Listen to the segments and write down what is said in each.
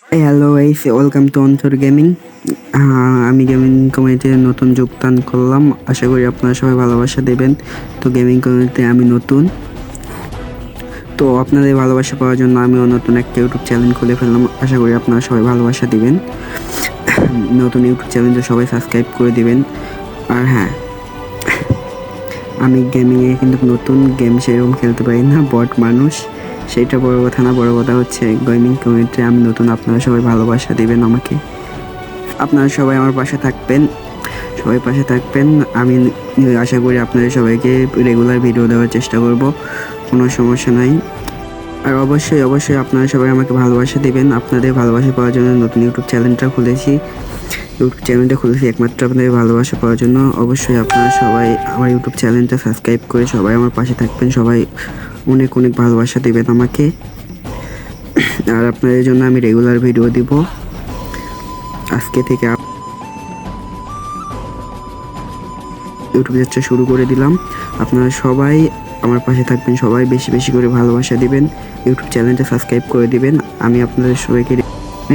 Hello guys, welcome to অন্তর gaming. আমি gaming কমিউনিটিতে নতুন যোগদান করলাম। আশা করি আপনারা সবাই ভালোবাসা দেবেন। তো গেমিং কমিউনিটিতে আমি নতুন, তো আপনাদের ভালোবাসা পাওয়ার জন্য আমিও নতুন একটা ইউটিউব চ্যানেল খুলে ফেললাম। আশা করি আপনারা সবাই ভালোবাসা দিবেন। নতুন ইউটিউব চ্যানেলটা সবাই সাবস্ক্রাইব করে দিবেন। আর হ্যাঁ, আমি গেমিংয়ে কিন্তু নতুন, গেম সেরকম খেলতে পারি না, বট মানুষ। সেইটা বড় কথা না, বড় কথা হচ্ছে গেমিং কমিউনিটিতে আমি নতুন। আপনারা সবাই ভালোবাসা দিবেন আমাকে, আপনারা সবাই আমার পাশে থাকবেন, সবাই পাশে থাকবেন। আমি আশা করি আপনাদের সবাইকে রেগুলার ভিডিও দেওয়ার চেষ্টা করব, কোনো সমস্যা নাই। আর অবশ্যই অবশ্যই আপনারা সবাই আমাকে ভালোবাসা দেবেন। আপনাদের ভালোবাসা পাওয়ার জন্য নতুন ইউটিউব চ্যানেলটা খুলেছি, একমাত্র আপনাদের ভালোবাসা পাওয়ার জন্য। অবশ্যই আপনারা সবাই আমার ইউটিউব চ্যানেলটা সাবস্ক্রাইব করে সবাই আমার পাশে থাকবেন, সবাই অনেক অনেক ভালোবাসা দেবেন আমাকে। আর আপনাদের জন্য আমি রেগুলার ভিডিও দিব আজকে থেকে। ইউটিউব যাত্রা শুরু করে দিলাম। আপনারা সবাই আমার পাশে থাকবেন, সবাই বেশি বেশি করে ভালোবাসা দিবেন, ইউটিউব চ্যানেলটা সাবস্ক্রাইব করে দিবেন। আমি আপনাদের সবাইকে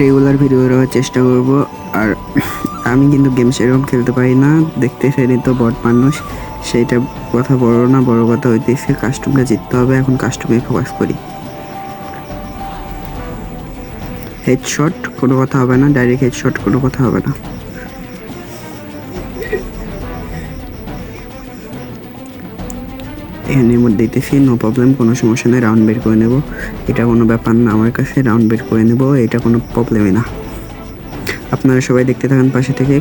রেগুলার ভিডিও দেওয়ার চেষ্টা করব। আর আমি কিন্তু গেম সেরকম খেলতে পারি না, দেখতে ফেরি তো বট মানুষ, সেইটা কথা বড় না, বড় কথা হইতেছে কাস্টমটা জিততে হবে। এখন কাস্টমে ফোকাস করি। হেডশট কোনো কথা হবে না, ডাইরেক্ট হেডশট কোনো কথা হবে না। এখানের মধ্যে দিতেছি, নো প্রবলেম, কোনো সমস্যা নেই। রাউন্ড বের করে নেব, এটা কোনো ব্যাপার না আমার কাছে। রাউন্ড বের করে নেব, এটা কোনো প্রবলেমই না। আপনারা সবাই দেখতে থাকেন পাশে থেকে।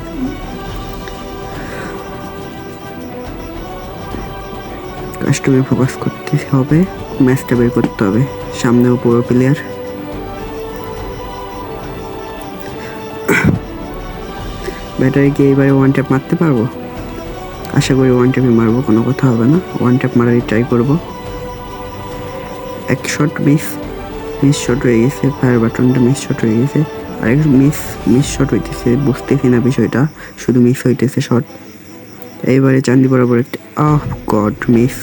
কাস্টমে ফোকাস করতে হবে, ম্যাচটা বের করতে হবে। সামনেও পুরো প্লেয়ার, ব্যাটারি কি এবারে ওয়ান ট্যাপ মারতে পারবো? আশা করি ওয়ান ট্যাপে মারবো, কোনো কথা হবে না। ওয়ান ট্যাপ মারারই ট্রাই করবো। এক শট মিস শট হয়ে গেছে, ফায়ার বাটনটা মিস শট হয়ে গেছে। আরেক মিস শট হইতেছে, বুঝতেছি না বিষয়টা, শুধু মিস হইতেছে শট। এইবারে চান্দি বরাবর একটা গড মিস।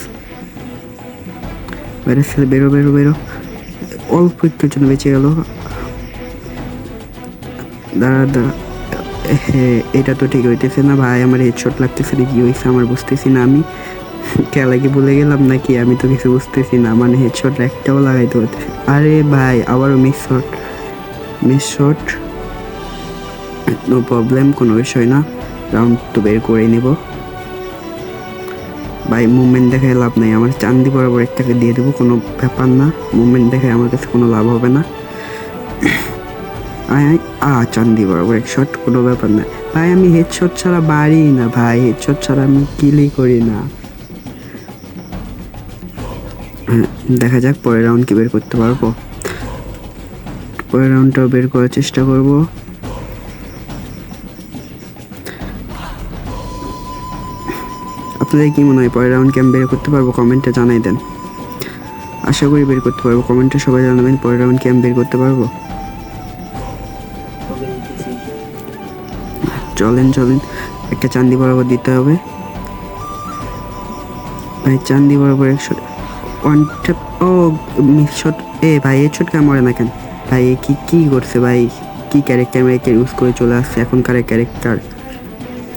বাইরে ছেলে বেরো বেরো বেরো, অল্প একটুর জন্য বেঁচে গেল। দাঁড়া, হ্যাঁ এটা তো ঠিক হইতেছে না ভাই, আমার হেডশট লাগতেছে কি হয়েছে আমার বুঝতেছি না। আমি খেলাকে ভুলে গেলাম নাকি, আমি তো কিছু বুঝতেছি না। মানে হেডশট একটাও লাগাইতে পারতেছি। আরে ভাই আবারও মিস শট, নো প্রবলেম, কোনো বিষয় না। রাউন্ড তো বের করে নিব ভাই। মুভমেন্ট দেখায় লাভ নাই, আমার চান্দি বরাবর একটাকে দিয়ে দেবো, কোনো ব্যাপার না। মুভমেন্ট দেখায় আমার কাছে কোনো লাভ হবে না। চান্দি বরাবর এক শট, কোনো ব্যাপার না ভাই। আমি হেডশট ছাড়া বাড়ি না ভাই, হেডশট ছাড়া আমি কিলই করি না। দেখা যাক পরের রাউন্ড কি বের করতে পারবো। পরের রাউন্ডটাও বের করার চেষ্টা করব। আপনাদের কি মনে হয় পরের রাউন্ড কি আমি বের করতে পারবো? কমেন্টে জানাই দেন। আশা করি বের করতে পারবো, কমেন্টে সবাই জানাবেন পরের রাউন্ড কি আমি বের করতে পারবো। চলেন একটা চান্দি বরাবর দিতে হবে ভাই। চান্দি বরাবর এক shot, one tap, miss shot. ভাই এই শট কেন মরে না কেন ভাই? কি করছে ভাই? কি ক্যারেক্টার ইউজ করে চলে আসছে এখনকার ক্যারেক্টার।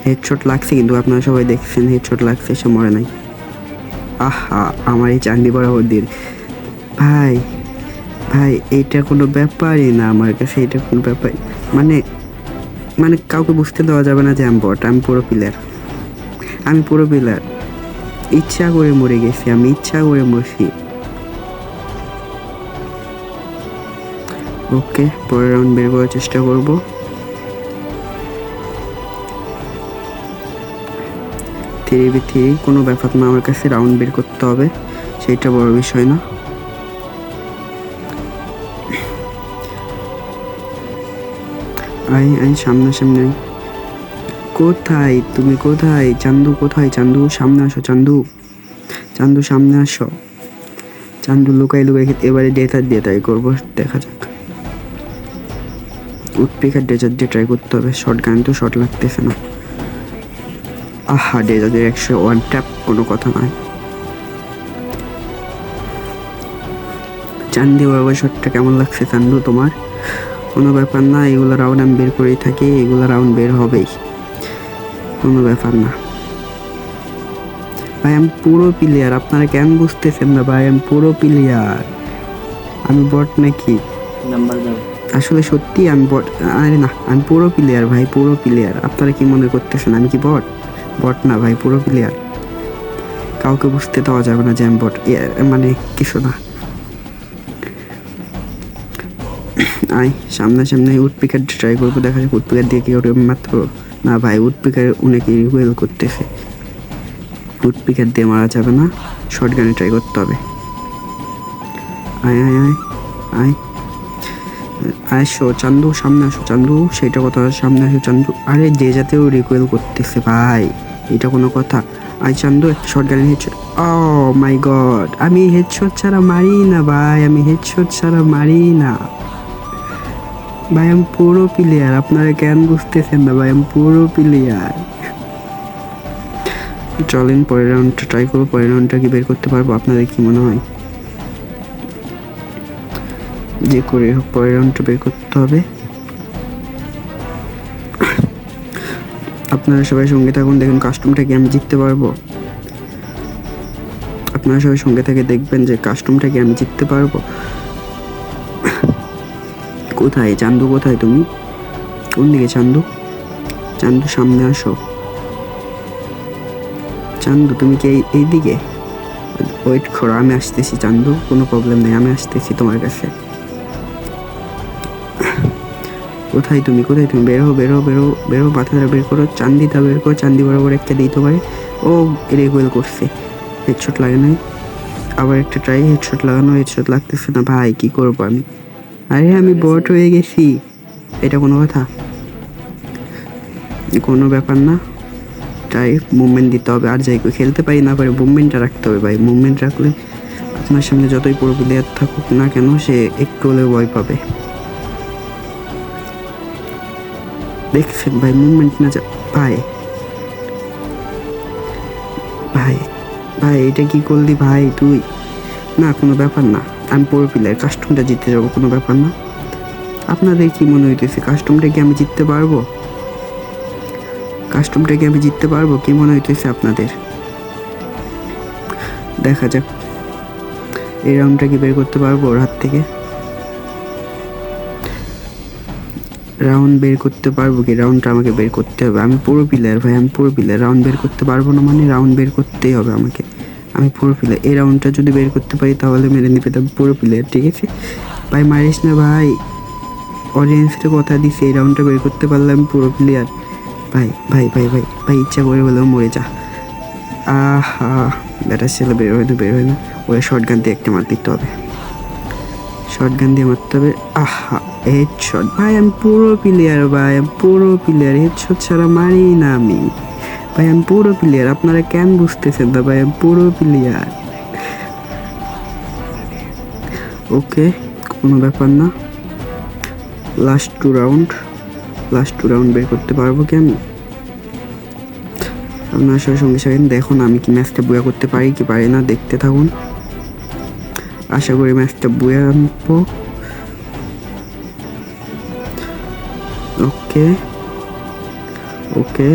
হেডশট লাগছে কিন্তু আপনারা সবাই দেখছেন, হেডশট লাগছে, সে মরে নাই। আমার এই চান্দি বরাবর দিয়ে ভাই এটা কোনো ব্যাপারই না আমার কাছে, এটা কোনো ব্যাপার মানে কাউকে বুঝতে দেওয়া যাবে না যে আমি বট। আমি পুরো প্লেয়ার, ইচ্ছা করে মরে গেছি, আমি ইচ্ছা করে মরছি। ওকে, পরের রাউন্ড বের করার চেষ্টা করব। 3v3 কোনো ব্যাপার না আমার কাছে, রাউন্ড বের করতে হবে, সেইটা বড় বিষয় না। সামনে কোথায় তুমি? কোথায় চান্দু? কোথায় চান্দু? সামনে আসো চান্দু, সামনে আসো চান্দু। লুকাই এবারে ডেজার দিয়ে ট্রাই করবো, দেখা যাক। উডপিকার ডেজার দিয়ে ট্রাই করতে হবে। শর্ট গান তো শর্ট লাগতেছে না। ডেজার 101 ট্যাপ, কোনো কথা নয়। চান্দি বরাবর শটটা কেমন লাগছে চান্দু তোমার? কোনো ব্যাপার না, এগুলো রাউন্ড আমি বের করেই থাকি, এগুলো রাউন্ড বের হবেই, কোনো ব্যাপার না ভাই। আমি পুরো প্লেয়ার, আপনারা কেন বুঝতেছেন না ভাই? আমি পুরো প্লেয়ার, আমি বট নাকি? নাম্বার দাও। আসলে সত্যি আমি বট? আরে না, আমি পুরো প্লেয়ার ভাই, পুরো প্লেয়ার। আপনারা কি মনে করতেছেন আমি কি বট? বট না ভাই, পুরো প্লেয়ার। কাউকে বুঝতে দেওয়া যাবে না যে আমি বট, মানে কিছু না। আয় সামনাসামনি উডপিকার ট্রাই করবো, দেখা যাক উডপিকার দিয়ে কি ওটা মাত্র। না ভাই, উডপিকার অনেকে রিকোয়েল করতেছে, উডপিকার দিয়ে মারা যাবে না, শর্ট গানে ট্রাই করতে হবে। আয় আয় আয় আয় আসো চান্দু, সামনে আসো চান্দু, সেইটা কথা, সামনে আসো চান্দু। আরে যে জাতীয় রিকোয়েল করতেছে ভাই, এটা কোনো কথা? আয় চান্দু, একটা শর্ট গানে হেডশট। ও মাই গড, আমি হেডশট ছাড়া মারি না ভাই, আমি হেডশট ছাড়া মারি না ভাই। আমি পুরো প্লেয়ার, আপনারা কেন বুঝতেছেন না ভাই? আমি পুরো প্লেয়ার। চলেন পরের রাউন্ডটা ট্রাই করবো, পরের রাউন্ডটা কি বের করতে পারবো? আপনাদের কি মনে হয়? যে করে হোক পরের রাউন্ডটা বের করতে হবে। আপনারা সবাই সঙ্গে থাকুন, দেখুন কাস্টমটা কি আমি জিততে পারবো। আপনারা সবাই সঙ্গে থেকে দেখবেন যে কাস্টমটা কি আমি জিততে পারবো। কোথায় চান্দু, কোথায় তুমি? কোন দিকে চান্দু? চান্দু সামনে আসো। চান্দু তুমি কি এই দিকে? ওয়েট করো, আমি আসতেছি চান্দু, কোনো প্রবলেম নেই, আমি আসতেছি তোমার কাছে। কোথায় তুমি, কোথায় তুমি? বেরো বেরো বেরো বেরো, মাথাটা বের করো, চান্দিটা বের করো, চান্দি বরাবর একটা দিতে পারে। ও রেগুয়েল করছে, হেডশট লাগে নাই। আবার একটা ট্রাই, হেডশট লাগানো, হেডশট লাগতেছে না ভাই, কি করবো আমি? আরে আমি বট হয়ে গেছি, এটা কোনো কথা? কোনো ব্যাপার না, ট্রাই মুভমেন্ট দিতে হবে। আর যাই খেলতে পারি না পারি, মুভমেন্টটা রাখতে হবে ভাই। মুভমেন্ট রাখলে আপনার সামনে যতই পুরো প্লেয়ার থাকুক না কেন, সে একটু হলেও ভয় পাবে। দেখছেন ভাই, মুভমেন্ট না ভাই, ভাই ভাই এটা কি করলি ভাই তুই? না কোনো ব্যাপার না, আমি পুরো প্লেয়ার, কাস্টমটা জিততে যাবো, কোনো ব্যাপার না। আপনাদের কি মনে হইতেছে কাস্টমটা কি আমি জিততে পারবো? কাস্টমটা কি আমি জিততে পারবো, কি মনে হইতেছে আপনাদের? দেখা যাক এই রাউন্ডটা কি বের করতে পারবো ওর হাত থেকে। রাউন্ড বের করতে পারবো কি? রাউন্ডটা আমাকে বের করতে হবে, আমি পুরো প্লেয়ার ভাই, আমি পুরো প্লেয়ার। রাউন্ড বের করতে পারবো না মানে রাউন্ড বের করতেই হবে আমাকে, আমি পুরো প্লেয়ার। এই রাউন্ডটা যদি বের করতে পারি তাহলে মেরে নিতে পারবো, পুরো প্লেয়ার। ঠিক আছে ভাই, মারিস না ভাই, অডিয়েন্সকে কথা দিছি, এই রাউন্ডটা বের করতে পারলে আমি পুরো প্লেয়ার ভাই। ভাই ভাই ভাই ভাই ইচ্ছা করে বলেও মরে যা। আহা, ব্যাটার ছেলে বের হয় না, বের হয় না। ওরা শর্ট গান দিয়ে একটা মার দিতে হবে, শর্ট গান দিয়ে মারতে হবে। আহা, হেডশট ভাই, আমি পুরো প্লেয়ার ভাই, আমি পুরো প্লেয়ার, হেডশট ছাড়া মারি না আমি ভাই, আমি পুরো প্লেয়ার। আপনারা কেন বুঝতেছেন না ভাই? আমি পুরো প্লেয়ার। ওকে, কোনো ব্যাপার না। লাস্ট টু রাউন্ড বের করতে পারবো কি আমি? আপনার সঙ্গে সঙ্গে দেখুন আমি কি ম্যাচটা বুয়া করতে পারি কি পারি না, দেখতে থাকুন। আশা করি ম্যাচটা বুয়া আনবো। ওকে ওকে,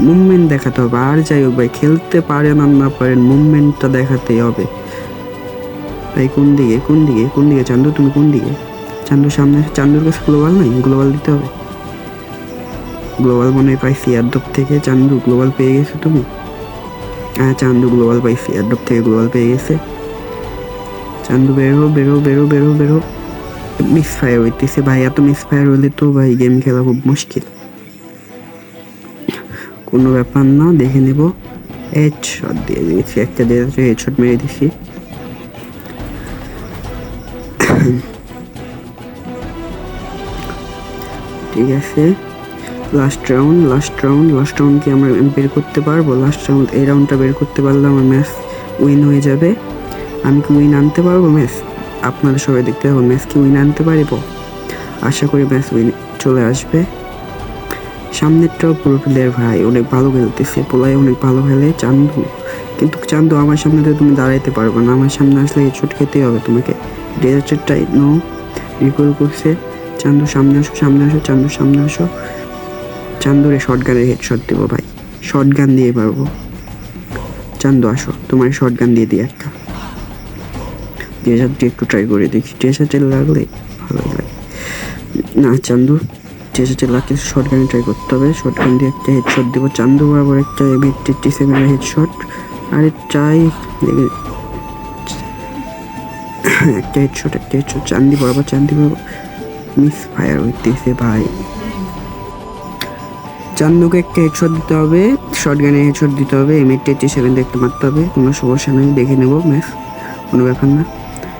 মুভমেন্ট দেখাতে হবে। আর যাই হোক ভাই, খেলতে পারেন আর না পারেন, মুভমেন্টটা দেখাতেই হবে ভাই। কোন দিকে কোন দিকে কোন দিকে চান্দু, তুমি কোন দিকে? চান্দু সামনে, চান্দুর কাছে গ্লোবাল নাই, গ্লোবাল দিতে হবে। গ্লোবাল মনে হয় পাইছি এয়ারড্রপ থেকে। চান্দু গ্লোবাল পেয়ে গেছো তুমি? হ্যাঁ চান্দু গ্লোবাল পাইছি, এয়ারড্রপ থেকে গ্লোবাল পেয়ে গেছে। চান্দু বেরো বেরো বেরো বেরো বেরো। মিস ফায়ার হইতেছে ভাই, এত মিস ফায়ার হলে তো ভাই গেম খেলা খুব মুশকিল। কোনো ব্যাপার না, দেখে নেব। হেডশট দিয়ে দিয়েছি, একটা দিয়ে হেডশট মেরে দিছি। ঠিক আছে, লাস্ট রাউন্ড কি আমরা বের করতে পারবো? লাস্ট রাউন্ড, এই রাউন্ডটা বের করতে পারলে আমার ম্যাচ উইন হয়ে যাবে। আমি কি উইন আনতে পারবো ম্যাচ? আপনারা সবাই দেখতে থাকুন, ম্যাচ কি উইন আনতে পারবো? আশা করি ম্যাচ উইন চলে আসবে। সামনেরটাও পুরো প্লেয়ার ভাই, অনেক ভালো খেলতেছে, পোলাই অনেক ভালো খেলে চান্দু। কিন্তু চান্দু আমার সামনে তো তুমি দাঁড়াইতে পারবে না, আমার সামনে আসলে হেডশট খেতেই হবে তোমাকে। ডেজার্টের টাইপ নো রিকল করছে, চান্দু সামনে আসো, সামনে আসো, চান্দু সামনে আসো। চান্দুরে শর্ট গানের হেডশট দেবো ভাই, শর্ট গান দিয়ে পারবো। চান্দু আসো, তোমার শর্ট গান দিয়ে দিই একটা। টিএসারটি একটু ট্রাই করে দেখি, টিএসারটি লাগলে ভালো লাগে না। চান্দু টিএসারটি লাগলে শর্ট গানে ট্রাই করতে হবে। শর্ট গান দিয়ে একটা হেডশট দেবো চান্দু বরাবর, একটা M87 হেডশট। আরে চাই একটা হেডশট, একটা হেডশট চান্দি বরাবর, চান্দি বরাবর মিস ফায়ার হইতেছে ভাই। চান্দুকে একটা হেডশট দিতে হবে, শর্ট গানে হেডশট দিতে হবে, M87 দেখতে মারতে হবে, কোনো সমস্যা নেই, দেখে নেবো ম্যাচ, কোনো ব্যাপার না।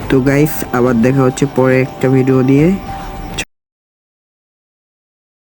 তো গাইস আবার দেখা হচ্ছে পরে একটা ভিডিও দিয়ে।